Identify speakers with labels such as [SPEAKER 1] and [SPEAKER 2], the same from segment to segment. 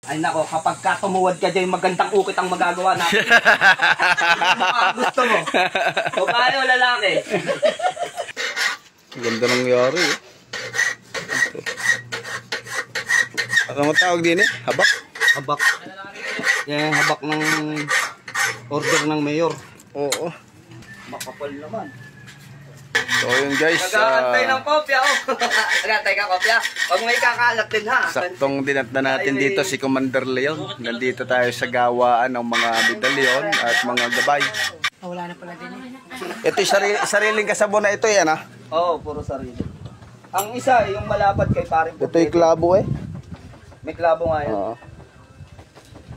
[SPEAKER 1] Ay nako, kapag ka tumuwad ka dyan, magandang ukit ang magagawa natin. Gusto mo? O paano lalaki?
[SPEAKER 2] Ganda nangyari eh. Ano tawag din eh? Habak?
[SPEAKER 1] Habak. Yan, habak ng order ng mayor.
[SPEAKER 2] Oo.
[SPEAKER 1] Makapal naman.
[SPEAKER 2] So yun guys.
[SPEAKER 1] Nag-aantay ng kopya oh. Nag-aantay ka kopya. Huwag may kakalat din ha.
[SPEAKER 2] Saktong dinatna natin dito si Commander Leon. Nandito tayo sa gawaan ng mga medalyon at mga gabay.
[SPEAKER 3] Wala na pala din eh.
[SPEAKER 2] Ito yung sariling kasabon na ito yan ha?
[SPEAKER 1] Oo, puro sarili. Ang isa, yung malapad kay paring
[SPEAKER 2] Ito yung klabo eh.
[SPEAKER 1] May klabo nga yun.
[SPEAKER 2] Oo.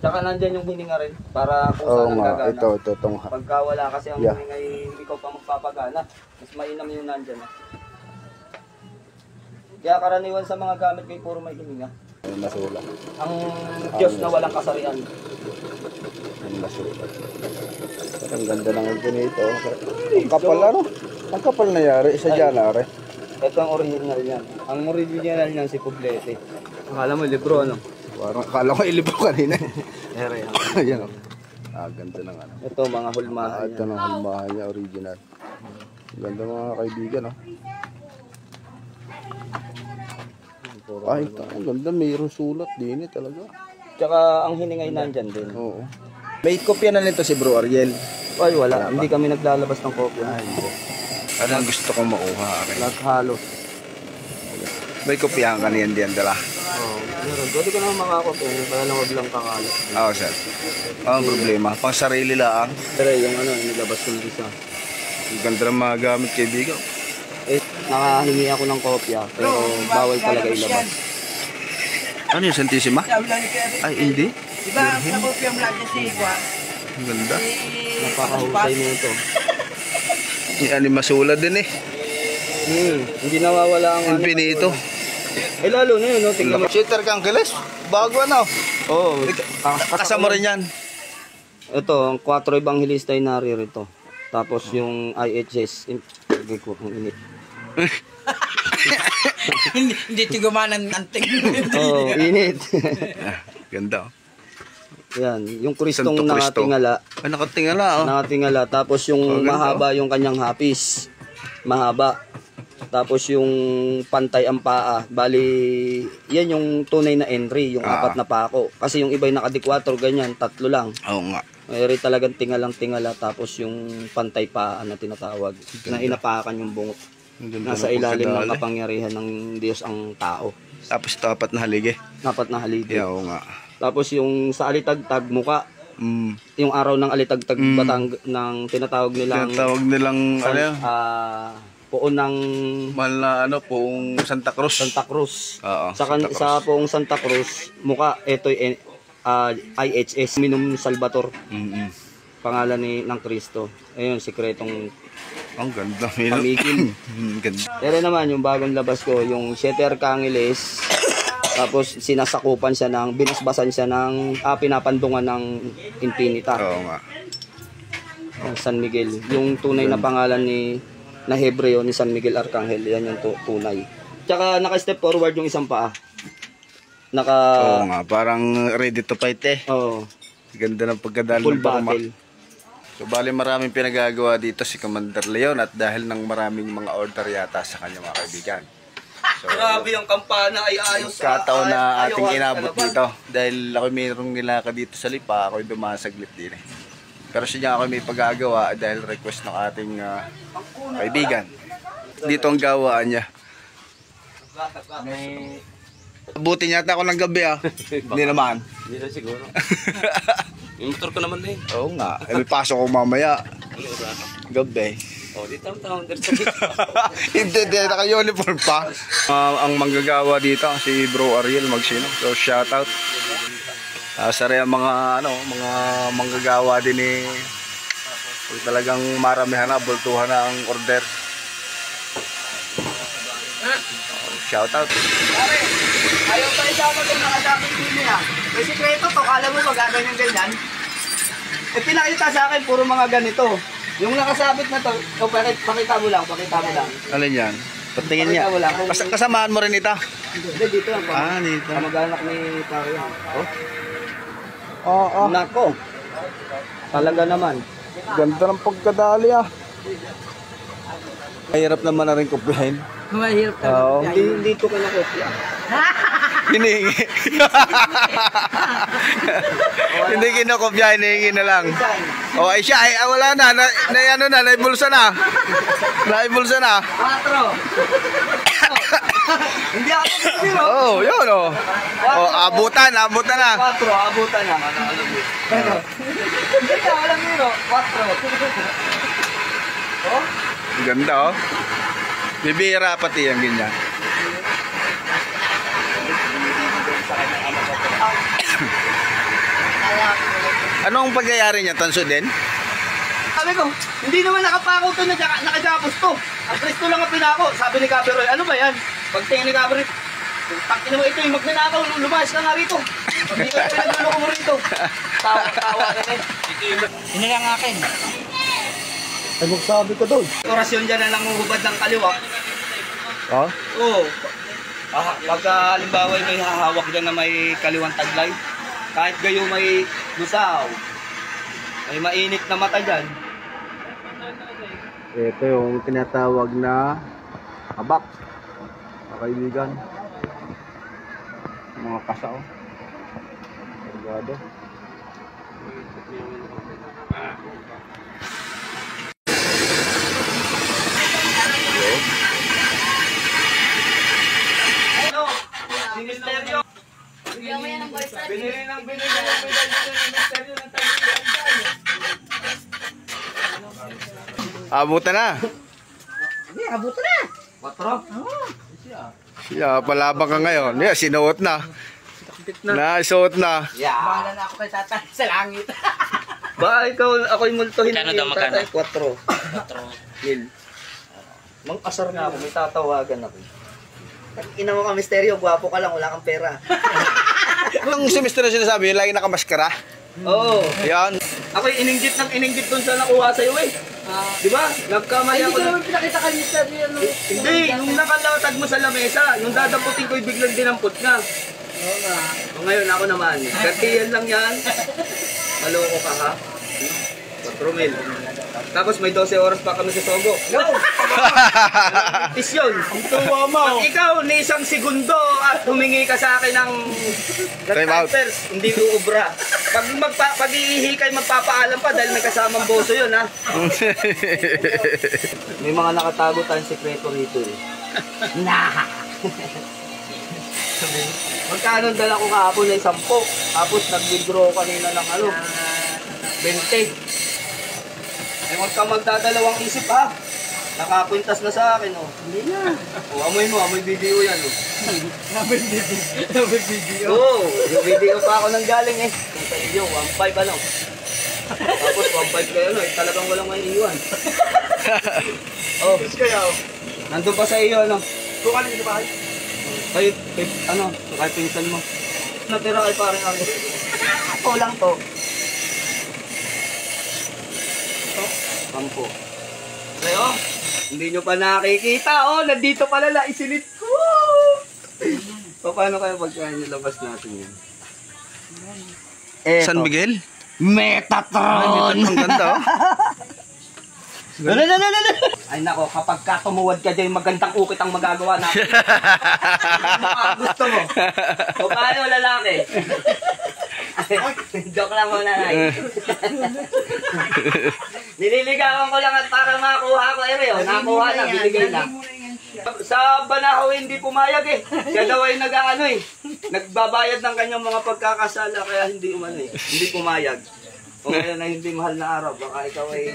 [SPEAKER 1] Tsaka nandyan yung hininga rin para kung
[SPEAKER 2] Oo
[SPEAKER 1] saan
[SPEAKER 2] nga,
[SPEAKER 1] nagagana.
[SPEAKER 2] ito itong
[SPEAKER 1] Pagka wala kasi ang
[SPEAKER 2] Yeah.
[SPEAKER 1] hininga, ikaw pa magpapagana. Mas mainam yung nandyan. Kaya karaniwan sa mga gamit kay puro may hininga.
[SPEAKER 2] Ang nasulat.
[SPEAKER 1] Ang Diyos na walang kasarian.
[SPEAKER 2] Ang nasulat. Ang ganda ng ito nito. Ang kapal ano? Ang kapal na yari. Isa dyan are.
[SPEAKER 1] Ito ang original niyan. Ang original niyan si Poblete. Akala mo libro ano?
[SPEAKER 2] Parang akala ko ilibro kanina.
[SPEAKER 1] Ere.
[SPEAKER 2] Ayan o. Ganda ng ano.
[SPEAKER 1] Ito mga hulmahan
[SPEAKER 2] Ito ng hulmahan niya, original. Ganda mga kaibigan oh. Ay, ang ganda. Mayroong sulat din eh talaga.
[SPEAKER 1] Tsaka ang hiningay nandyan din.
[SPEAKER 2] Oo. May kopya na nito si Bro Ariel.
[SPEAKER 1] Ay wala. Hindi kami naglalabas ng kopya.
[SPEAKER 2] Ano ang gusto kong makuha?
[SPEAKER 1] Laghalo.
[SPEAKER 2] May kopya ka niyan diyan dala.
[SPEAKER 1] Oo. Meron. Pwede ka naman makakopya. Para lang wag lang kakalat.
[SPEAKER 2] Oo sir. Ang problema, pang sarili lang.
[SPEAKER 1] Pero yung ano, nilabas ko ng isa.
[SPEAKER 2] Ang ganda ng mga gamit kaibigan.
[SPEAKER 1] Eh, nakahingi ako ng kopya. Pero bawal talaga ilabas.
[SPEAKER 2] Ano yung Santissima? Ay, hindi.
[SPEAKER 3] Diba, nakopya mo lang si Igwa?
[SPEAKER 2] Ang ganda.
[SPEAKER 1] Napakahusay mo ito.
[SPEAKER 2] Yan yung masula din eh.
[SPEAKER 1] Hindi nawawala ang ano.
[SPEAKER 2] Infinito.
[SPEAKER 1] Eh lalo na yun, no? Tingnan mo.
[SPEAKER 2] Cheater kang kilis. Bago ano.
[SPEAKER 1] Oo.
[SPEAKER 2] Kasama rin yan.
[SPEAKER 1] Ito, ang 4 Evangelista ay naririto. Tapos yung IHS. Hindi ko, ang init.
[SPEAKER 3] Hindi tigumanan ng anting.
[SPEAKER 1] Oo, init.
[SPEAKER 2] Ganda oh.
[SPEAKER 1] Yan, yung Kristong
[SPEAKER 2] Santo Cristo.
[SPEAKER 1] nakatingala.
[SPEAKER 2] Ay, nakatingala oh.
[SPEAKER 1] Nakatingala. Tapos yung mahaba yung kanyang hapis. Mahaba. Tapos yung pantay ang paa. Bali, yan yung tunay na entry. Yung 4 na pako. Kasi yung iba'y nakadi-4, ganyan. 3 lang.
[SPEAKER 2] Oo nga.
[SPEAKER 1] Mayroon talagang tingala. Tapos yung pantay paa na tinatawag. Na inapakan yung bungot. Nasa ilalim ng kapangyarihan ng Diyos ang tao.
[SPEAKER 2] Tapos ito 4 na haligi.
[SPEAKER 1] 4 na haligi.
[SPEAKER 2] Yeah, oo nga.
[SPEAKER 1] Tapos yung sa alitagtag muka. Yung araw ng alitagtag batang ng tinatawag nilang
[SPEAKER 2] ano?
[SPEAKER 1] Poon ng
[SPEAKER 2] Mahal na ano, poong Santa Cruz.
[SPEAKER 1] Santa Cruz.
[SPEAKER 2] Oo,
[SPEAKER 1] Sa poong Santa Cruz, muka ito IHS Minum Salvator. Pangalan ng Kristo. Ayun, sikretong
[SPEAKER 2] ang ganda.
[SPEAKER 1] pamigil.
[SPEAKER 2] Ganda.
[SPEAKER 1] Pero naman yung bagong labas ko, yung 7 Arkangeles. Tapos sinasakupan siya ng binasbasan siya ng pinapandungan ng Infinita.
[SPEAKER 2] Oo nga.
[SPEAKER 1] San Miguel. Yung tunay na pangalan na Hebreo ni San Miguel Arcangel. Yan yung tunay. Tsaka naka-step forward yung isang paa.
[SPEAKER 2] Oo nga, parang ready to fight eh.
[SPEAKER 1] Oo.
[SPEAKER 2] Ganda ng pagkadali
[SPEAKER 1] Full
[SPEAKER 2] ng parma.
[SPEAKER 1] battle.
[SPEAKER 2] So bali maraming pinagagawa dito si Commander Leon at dahil ng maraming mga order yata sa kanya mga kaibigan. So,
[SPEAKER 1] grabe yung kampana ay ayos.
[SPEAKER 2] kataon na ating inabot dito. Dahil ako mayroong nilaka dito sa lipa, ako dumasaglit din eh. Pero siya ako may pagagawa dahil request ng ating kaibigan. Dito ang gawaan niya. Buti niya ako ng gabi ah. Hindi naman.
[SPEAKER 1] Hindi na siguro. Yung motor ko naman eh.
[SPEAKER 2] Oo nga. May pasok ko mamaya. Gabi.
[SPEAKER 1] Oh, di tama-tama.
[SPEAKER 2] Hindi, naka-uniform pa. Ang manggagawa dito, si Bro Ariel Magsino. So, shoutout. Sa rin mga manggagawa din ni talagang maramihan na, bultuhan na ang order. Shoutout.
[SPEAKER 3] Pare, ayaw pa isama itong nakadaping pili ha. May sikreto to, kala mo ganyan.
[SPEAKER 1] Eh, pinakita sa akin, puro mga ganito. Yung nakasabit na to, pakita mo lang.
[SPEAKER 2] Alin yan? Patingin niya.
[SPEAKER 1] Pakita mo lang.
[SPEAKER 2] Kasamaan mo rin ito.
[SPEAKER 1] Hindi, dito lang.
[SPEAKER 2] Dito.
[SPEAKER 1] Kamag-anak ni pare yan. Oh,
[SPEAKER 2] Oo.
[SPEAKER 1] nako. Talaga naman.
[SPEAKER 2] Ganda ng pagkadali ah. Mahirap naman na rin kopyahin.
[SPEAKER 3] Mahirap
[SPEAKER 2] Oo.
[SPEAKER 1] Hindi ito kinakopya.
[SPEAKER 2] Hinihingi. Hindi kinokopya, hinihingi na lang. O ay siya, ay wala na, ano na, naibulsa na. Naibulsa na.
[SPEAKER 1] 4. Hindi ako bibiro.
[SPEAKER 2] Oh, yun oh. Oh, abutan na.
[SPEAKER 1] 4, abutan na. Hindi ka, walang biro. 4. Oh?
[SPEAKER 2] Ganda oh. Bibira pati yung ganyan. Anong pagyayari niya? Tanso din?
[SPEAKER 1] Sabi ko, hindi naman nakapako to, nakajapos to. Ang presto lang ang pinako. Sabi ni Caberoy, ano ba yan? Pagtingin ni Caberoy, takin mo ito yung magnanakaw, lumayas ka nga rito. Hindi ko pinagluloko mo rito. Tawa ka na.
[SPEAKER 3] Hindi lang akin.
[SPEAKER 1] Ay, magsabi ko doon. Orasyon dyan na nanguhubad ng kaliwa.
[SPEAKER 2] Oh?
[SPEAKER 1] Oo. Pagka halimbawa may hahawak dyan na may kaliwang taglay, kahit gayo may lusaw, may mainit na mata dyan.
[SPEAKER 2] Ito yung tinatawag na abak. Kaibigan. Mga kasao. Pagado.
[SPEAKER 1] Ano? Ministeryo. Binili ng ministeryo ng
[SPEAKER 2] Abutan na.
[SPEAKER 3] Hindi, abutan na.
[SPEAKER 1] 4.
[SPEAKER 2] Yeah, palabang ka ngayon. Yeah, sinuot na. Naisuot na.
[SPEAKER 1] Yeah.
[SPEAKER 3] Bahala na ako kay tatay sa langit.
[SPEAKER 1] Ba, ikaw, ako'y multuhin
[SPEAKER 4] Kano daw magkano?
[SPEAKER 1] 4. Mil. Mang asar nga ako, may tatawagan ako. Ina mo ka, misteryo, gwapo ka lang, wala kang pera.
[SPEAKER 2] Anong semester na sinasabi? Yung lagi nakamaskara?
[SPEAKER 1] Oo.
[SPEAKER 2] Yan.
[SPEAKER 1] Ako'y ininggit dun sa nakuha sa'yo eh. Di ba? Nagkamaya
[SPEAKER 3] Hindi
[SPEAKER 1] ako
[SPEAKER 3] ko naman pinakita kay Mr. Yan.
[SPEAKER 1] Hindi, yung nakalatag mo sa lamesa, yung dadamputin ko'y biglang dinampot na.
[SPEAKER 3] Oo nga.
[SPEAKER 1] O ngayon ako naman, 30 lang yan. Maloko ka ha? 4 mil. Tapos may 12 oras pa kami sa Sogo. No! Is yun.
[SPEAKER 3] Tuwa mo.
[SPEAKER 1] Pag ikaw ni isang segundo at humingi ka sa akin ng
[SPEAKER 2] Time out.
[SPEAKER 1] transfers, hindi uubra. Pag iihi kayo magpapaalam pa dahil may kasamang boso yun ha. May mga nakatago tayong sekreto rito eh.
[SPEAKER 3] Nah.
[SPEAKER 1] Magkano ang dala ko kahapon ay 10. Tapos nag-withdraw kanina ng 20. Ay huwag ka magdadalawang isip ha. Nakakwintas na sa akin oh.
[SPEAKER 3] Hindi na.
[SPEAKER 1] O amoy mo, amoy video yan oh.
[SPEAKER 3] Nabil video.
[SPEAKER 1] Oo, yung video pa ako nang galing eh. Yung sa inyo, 1.5 ano. Tapos 1.5 kayo no, talagang walang may iwan. Oh,
[SPEAKER 3] Kaya,
[SPEAKER 1] nandun pa sa iyo ano.
[SPEAKER 3] kung ano yung bahay?
[SPEAKER 1] Kay ano, kay pinsan mo. Natira kay parang ano. Kulang to. Kampo. Kaya hindi nyo pa nakikita oh, nandito pala la isilid ko. O paano kaya pagkain nyo labas natin yan?
[SPEAKER 2] San Miguel?
[SPEAKER 1] Metatron!
[SPEAKER 2] Ang ganda oh.
[SPEAKER 1] Ay nako, kapag ka tumuwad ka dyan, magandang ukit ang magagawa natin. Gusto mo? O paano lalaki? Joke lang muna na. Nililigawan ko lang at para makakuha ko. Nakuha na, binigay na. Sa Banahaw hindi pumayag eh. Siya daw ay nagbabayad ng kanyang mga pagkakasala kaya hindi hindi pumayag. O ngayon na hindi mahal na araw, baka ikaw ay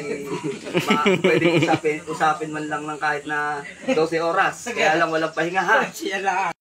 [SPEAKER 1] pwedeng usapin man lang ng kahit na 12 oras. Kaya lang walang pahinga ha.
[SPEAKER 3] Siya lang.